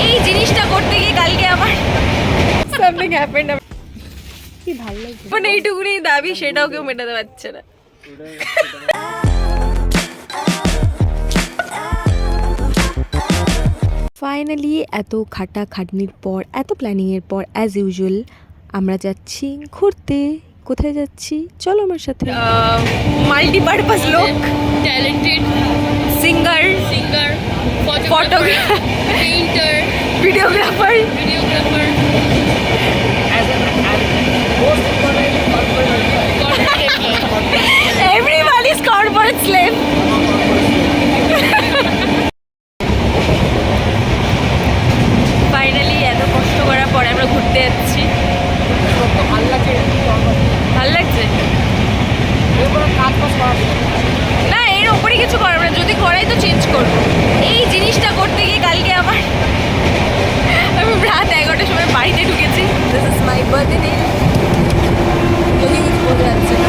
এই জিনিসটা করতে গিয়ে কালকে আমার সামথিং হ্যাপেন্ড। কি ভালো লাগছে, মানে এইটুকুনি দাবি সেটাও কেউ মেটাতে পারছে না। ফাইনালি এত খাটাখাটনির পর, এত প্ল্যানিংয়ের পর অ্যাজ ইউজুয়াল আমরা যাচ্ছি ঘুরতে। কোথায় যাচ্ছি চলো আমার সাথে। মাল্টিপারপাস লোক, talented singer, photographer, painter, videographer, everyone is corporate slave. Finally এত কষ্ট করার পরে আমরা ঘুরতে যাচ্ছি। ভাল লাগছে না, এর ওপরে কিছু করার না, যদি করাই তো চেঞ্জ করবো। এই জিনিসটা করতে গিয়ে কালকে আমার আমি রাত 11টার সময় বাড়িতে ঢুকেছি। দিস ইজ মাই বার্থডে, যদি কিছু বোঝা যাচ্ছে না।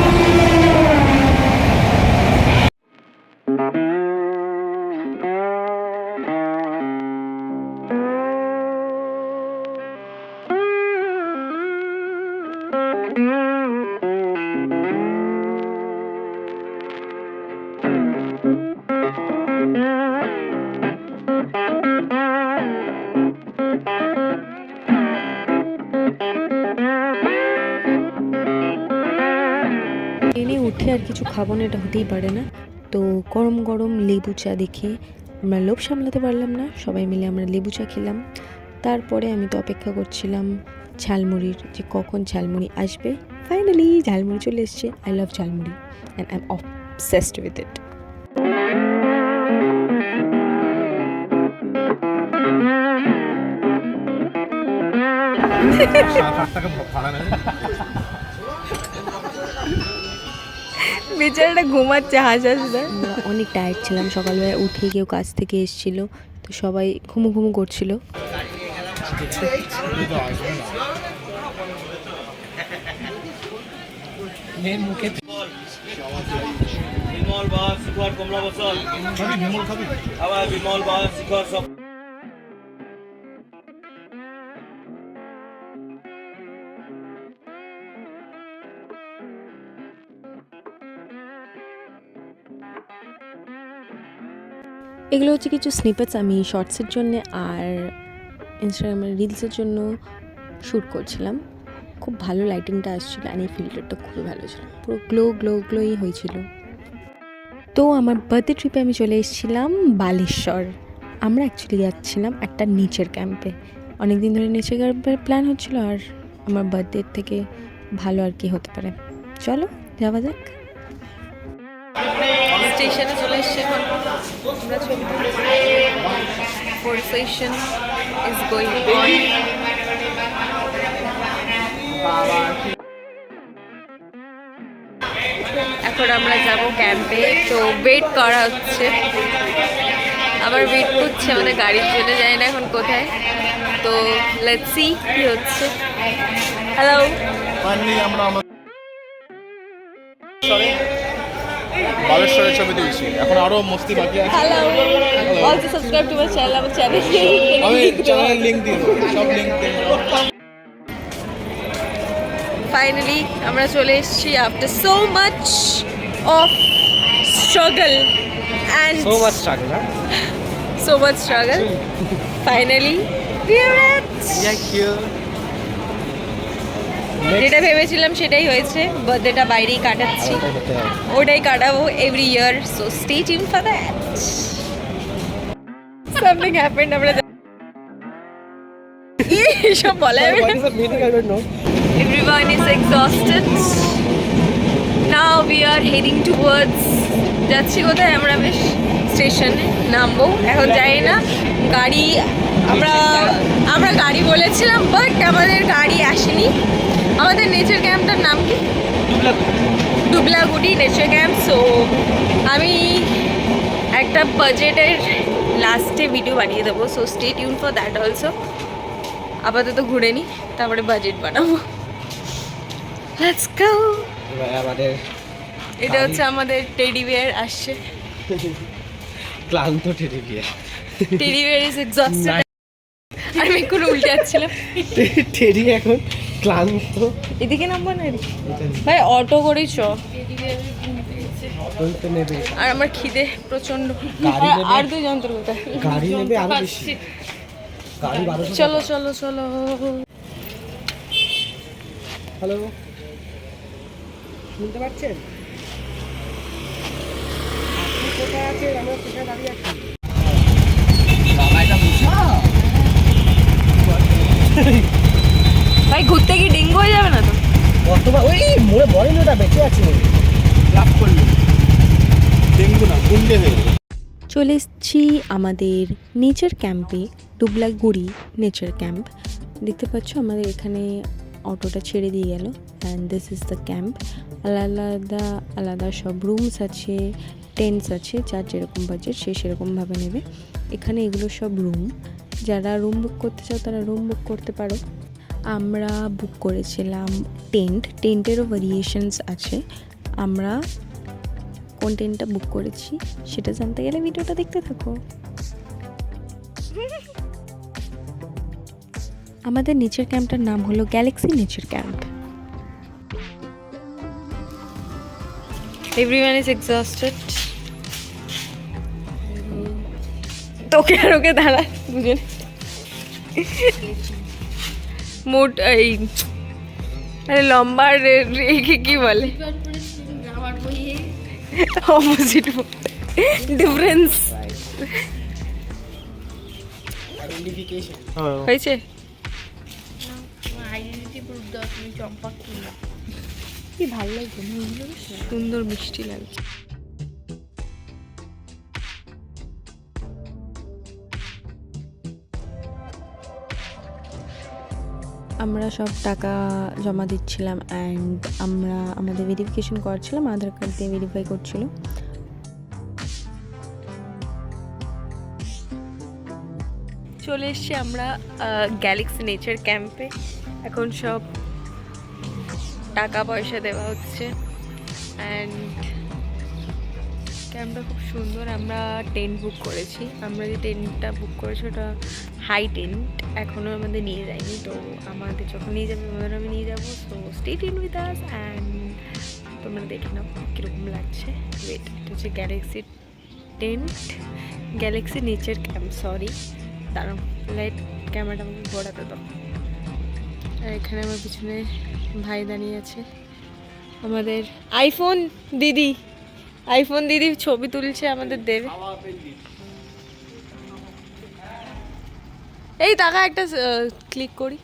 ট্রেনে উঠে আর কিছু খাবো না, এটা হতেই পারে না। তো গরম গরম লেবু চা দেখে আমরা লোভ সামলাতে পারলাম না, সবাই মিলে আমরা লেবু চা খেলাম। তারপরে আমি তো অপেক্ষা করছিলাম ঝালমুড়ির, যে কখন ঝালমুড়ি আসবে। ফাইনালি ঝালমুড়ি চলে এসছে। I love jhalmuri and I am obsessed with it. বেচারাটা ঘুমাচ্ছে হাস হাসতে। অনেক টায়ার্ড ছিলাম, সকালবেলা উঠে কেউ কাজ থেকে এসেছিল, তো সবাই ঘুমু ঘুমু করছিল। এগুলো হচ্ছে কিছু স্নিপেটস আমি শর্টসের জন্য আর ইনস্টাগ্রামের রিলসের জন্য শ্যুট করছিলাম। খুব ভালো লাইটিংটা আসছিল আর এই ফিল্টারটা খুবই ভালো ছিল, পুরো গ্লোই হয়েছিল। তো আমার বার্থডে ট্রিপে আমি চলে এসেছিলাম বালেশ্বর। আমরা অ্যাকচুয়ালি যাচ্ছিলাম একটা নেচার ক্যাম্পে। অনেক দিন ধরে নেচার ক্যাম্পের প্ল্যান হচ্ছিল, আর আমার বার্থডে থেকে ভালো আর কি হতে পারে। চলো যাওয়া যাক। স্টেশনে চলে এসেছি এখন আমরা, ছবি four session is going on. এখন আমরা যাব ক্যাম্পে, তো ওয়েট করা হচ্ছে, আবার ওয়েট করছে আমাদের গাড়ির জন্য, জানি না এখন কোথায়। তো লেটস সি কি হচ্ছে। হ্যালো, বালেশ্বরের ছবি দিয়েছি, এখন আরো মস্তি বাকি আছে। Hello, also subscribe to my channel. আমার চ্যানেল আমি চ্যানেলের লিংক দিয়ে দেবো, সব লিংক দিয়ে দেবো। ফাইনালি আমরা চলে এসেছি after so much of struggle and so much struggle. Finally we are at, যেটা ভেবেছিলাম সেটাই হয়েছে। বার্থডেটা বাইরেই কাটাচ্ছি, ওটাই কাটাবো every year, so stay tune for that. Something happened. আমরা এইসব বলা যাবে না। Everyone is exhausted. Now we are heading towards, যাচ্ছি কোথায় আমরা, বেশ স্টেশনে নামবো। এখন যাই না গাড়ি, আমরা গাড়ি বলেছিলাম, বাট আমাদের গাড়ি আসেনি। আমাদের নেচার ক্যাম্পটার নাম কি? ডুবলাগুড়ি নেচার ক্যাম্প। সো আমি একটা বাজেটের লাস্টে ভিডিও বানিয়ে দেবো, so stay tune for that also. আপাতত ঘুরে নিই, তারপরে বাজেট বানাবো। Let's go. এটা হচ্ছে আমাদের টেডি বিয়ার আসছে, ক্লান্ত teddy bear. Teddy bear is exhausted. আমি একটু উল্টে যাচ্ছিলাম। টেডি এখন ক্লান্ত। এদিকে নামবো না ভাই, অটো করেই চ। ওই তো নেবে, আর আমার খিদে প্রচন্ড। গাড়ি নেবে? আর 2 যন্ত্র কোথায়? গাড়ি নেবে আরো বেশি, গাড়ি 1200। চলো চলো চলো। হ্যালো, শুনতে পাচ্ছেন? আপনি কোথায় আছেন? আমরা কোথায় দাঁড়িয়ে আছি? ভাই ঘুরতে কি ডেঙ্গু হয়ে যাবে না তো? কতবার ওই মোড়ে মরেনি, ওটা বেঁচে আছে, লাভ করলো। ডেঙ্গু না, গুন্ডে হয়ে যাবে। চলে এসেছি আমাদের নেচার ক্যাম্পে, ডুবলাগুড়ি নেচার ক্যাম্প। দেখতে পাচ্ছ আমাদের এখানে অটোটা ছেড়ে দিয়ে গেল। And this is the camp. আলাদা আলাদা সব রুমস আছে, টেন্টস আছে, যার যেরকম বাজেট সে সেরকমভাবে নেবে। এখানে এগুলো সব রুম, যারা রুম বুক করতে চাও তারা রুম বুক করতে পারো। আমরা বুক করেছিলাম টেন্টেরও ভেরিয়েশনস আছে। আমরা কোন টেন্টটা বুক করেছি সেটা জানতে গেলে ভিডিওটা দেখতে থাকো। আমাদের নেচার ক্যাম্পটার নাম হলো Galaxy nature camp. Everyone is exhausted. তোকে আর ওকে দাঁড়া দুজনে মোট এই আরে লম্বা রেখে কি বলে অপোজিট ডিফারেন্স আইডেন্টিফিকেশন হয়েছে। কি ভালো লাগছে, সুন্দর মিষ্টি লাগছে। আমরা সব টাকা জমা দিচ্ছিলাম অ্যান্ড আমরা আমাদের ভেরিফিকেশন করছিলাম, আধার কার্ড দিয়ে ভেরিফাই করছিল। চলে এসছি আমরা গ্যালাক্সি নেচার ক্যাম্পে। এখন সব টাকা পয়সা দেওয়া হচ্ছে অ্যান্ড ক্যাম্পটা খুব সুন্দর। আমরা টেন্ট বুক করেছি। আমরা যে টেন্টটা বুক করেছি ওটা হাই টেন্ট, এখনও আমাদের নিয়ে যায়নি। তো আমাদের যখন নিয়ে যাবে আমাদের আমি নিয়ে যাবো। So stay tune with us and তোমরা দেখে নাও কীরকম লাগছে। ওয়েট, এটা হচ্ছে Galaxy tent, Galaxy nature camp. Sorry দাঁড়াও, লাইট ক্যামেরাটা আমাকে ঘোরাতে দাও। আর এখানে আমার পিছনে ভাই দাঁড়িয়ে আছে, আমাদের আইফোন দিদি ছবি তুলছে, আমাদের দেবে। এই টাকা একটা ক্লিক করি।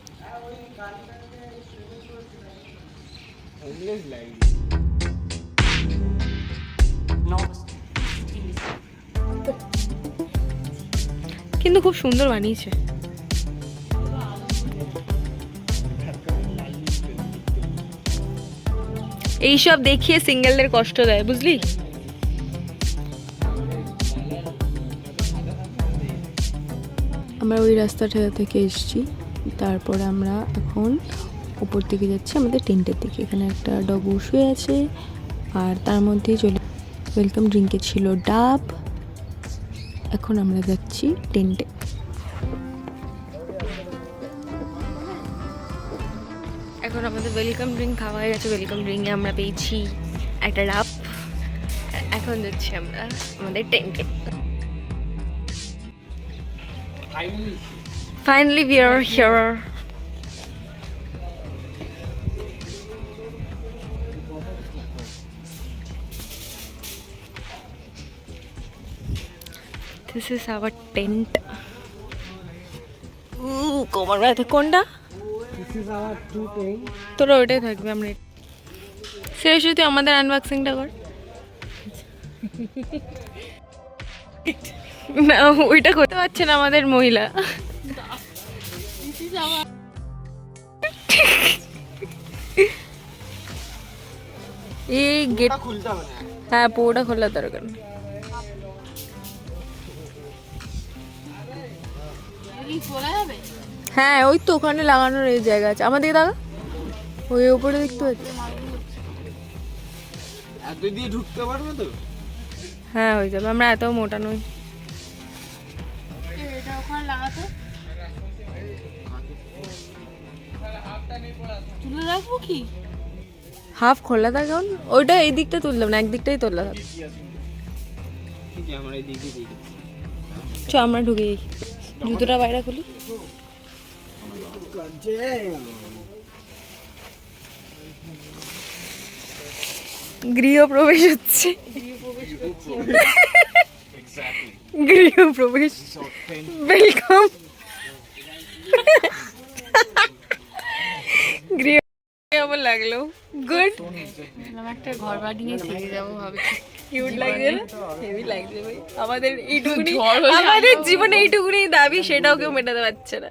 কিন্তু খুব সুন্দর বানিয়েছে। এইসব দেখিয়ে সিঙ্গেলদের কষ্ট দেয়, বুঝলি? আমরা ওই রাস্তাটা থেকে এসেছি, তারপরে আমরা এখন উপর দিকে যাচ্ছি আমাদের টেন্টের দিকে। এখানে একটা ডগু শুয়ে আছে আর তার মধ্যেই চলে ওয়েলকাম ড্রিঙ্কে ছিল ডাব। এখন আমরা যাচ্ছি টেন্টে। এখন আমাদের ওয়েলকাম ড্রিঙ্ক খাওয়া হয়ে গেছে। ওয়েলকাম ড্রিঙ্কে আমরা পেয়েছি একটা ডাব। এখন যাচ্ছি আমরা আমাদের টেন্টে। Finally we are here. This is our tent. কোমর ব্যথা কোনটা? This is our two tent. তোরা ওইটাই থাকবে, আমরা সিরিয়াসলি তুই আমাদের আনবক্সিংটা কর না। ওইটা করতে পারছে না আমাদের মহিলা। এই গেট খুলতে হবে না। হ্যাঁ পুরোটা খোলা দরকার। হ্যাঁ ওই তো ওখানে লাগানোর এই জায়গা আছে। আমাদের দাদা ওই উপরে দেখতে পাচ্ছি। এত দিয়ে ঢুকতে পারবে তো? হ্যাঁ হয়ে যাবে, আমরা এত মোটা নই। এটা ওখানে লাগাতো তুলে রাখবো কি হাফ খোলা থাকে কেমন? ওইটা এই দিকটা তুললাম না, একদিকটাই তোলা থাক। চ আমরা ঢুকে যাই, জুতোটা বাইরে খুলি। গৃহপ্রবেশ হচ্ছে, গৃহপ্রবেশ। ওয়েলকাম। গৃহ কেমন লাগলো? গুড। আমি একটা ঘর বাড়ি নিয়ে থেকে যাবো ভাবছি কিউট লাগছে না? হেভি লাগছে ভাই। আমাদের এইটুকুনি, আমাদের জীবনে এইটুকুনি দাবি, সেটাও কেউ মেটাতে পারছে না।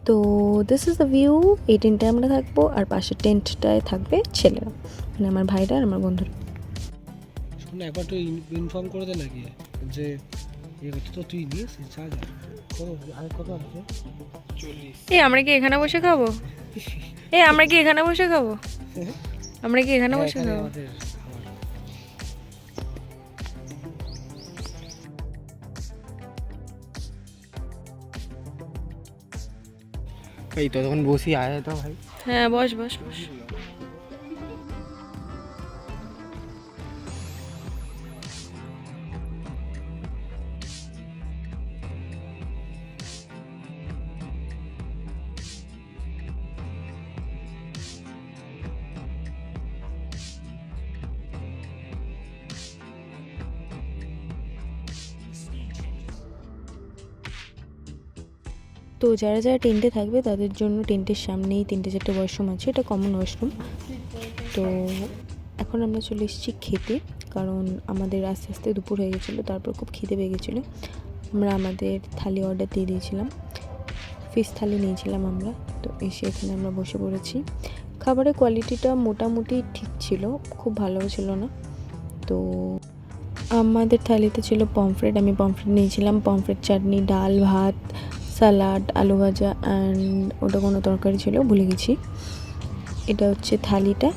তো দিস ইজ দ্য ভিউ। এই টেন্টে আমরা থাকবো, আর পাশের টেন্টটায় থাকবে ছেলেরা, মানে আমার ভাইরা আর আমার বন্ধুরা। শোন একবার তুই ইনফর্ম করে দে নাকি যে তো তুই নিয়ে যা যা কত আছে? এই আমরা কি এখানে বসে খাবো? এই আমরা কি এখানে বসে খাবো? আমরা কি এখানে বসে খাবো? এই তো তখন বসি আয় তো ভাই। হ্যাঁ বস বস বস। তো যারা যারা টেন্টে থাকবে তাদের জন্য টেন্টের সামনেই 3-4টে ওয়াশরুম আছে, এটা কমন ওয়াশরুম। তো এখন আমরা চলে এসেছি খেতে, কারণ আমাদের আস্তে আস্তে দুপুর হয়ে গেছিলো, তারপর খুব খিদে পেয়ে গেছিলো। আমরা আমাদের থালি অর্ডার দিয়ে দিয়েছিলাম, ফিশ থালি নিয়েছিলাম আমরা। তো এসে এখানে আমরা বসে পড়েছি। খাবারের কোয়ালিটিটা মোটামুটি ঠিক ছিল, খুব ভালো ছিল না। তো আমাদের থালিতে ছিল পমফ্রেট, আমি পমফ্রেট নিয়েছিলাম, পমফ্রেট চাটনি, ডাল, ভাত, স্যালাড, আলু ভাজা অ্যান্ড ওটা কোনো তরকারি ছিল ভুলে গেছি। এটা হচ্ছে থালিটা।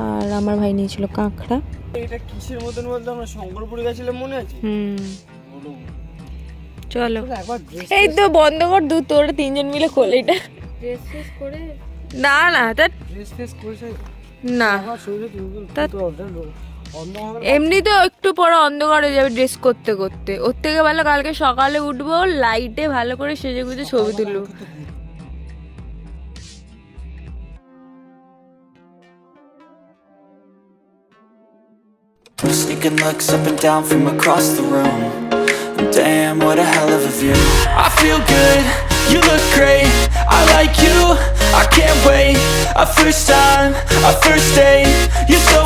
আর আমার ভাই নিয়েছিল কাঁকড়া। এটা কিসের মতন বলতে আমরা শঙ্করপুরে গেছিলাম মনে আছে? চলো একবার এই তো বন্ধ কর, তোরা 3জন মিলে খোল এটা। ড্রেস ফ্রেস করে না না তা ড্রেস ফেস করেছে না, আমার শরীরে তা- তো অন্ধকার এমনি তো একটু পরে অন্ধকার হয়ে যাবে ড্রেস করতে করতে। ওর থেকে ভালো কালকে সকালে উঠবো, লাইটে ভালো করে সেজে গুজে ছবি তুলবো। Sneaking looks up and down from across the room. Damn, what a hell of a view. I feel good, you look great. I like you, I can't wait. A first time, a first date. You're so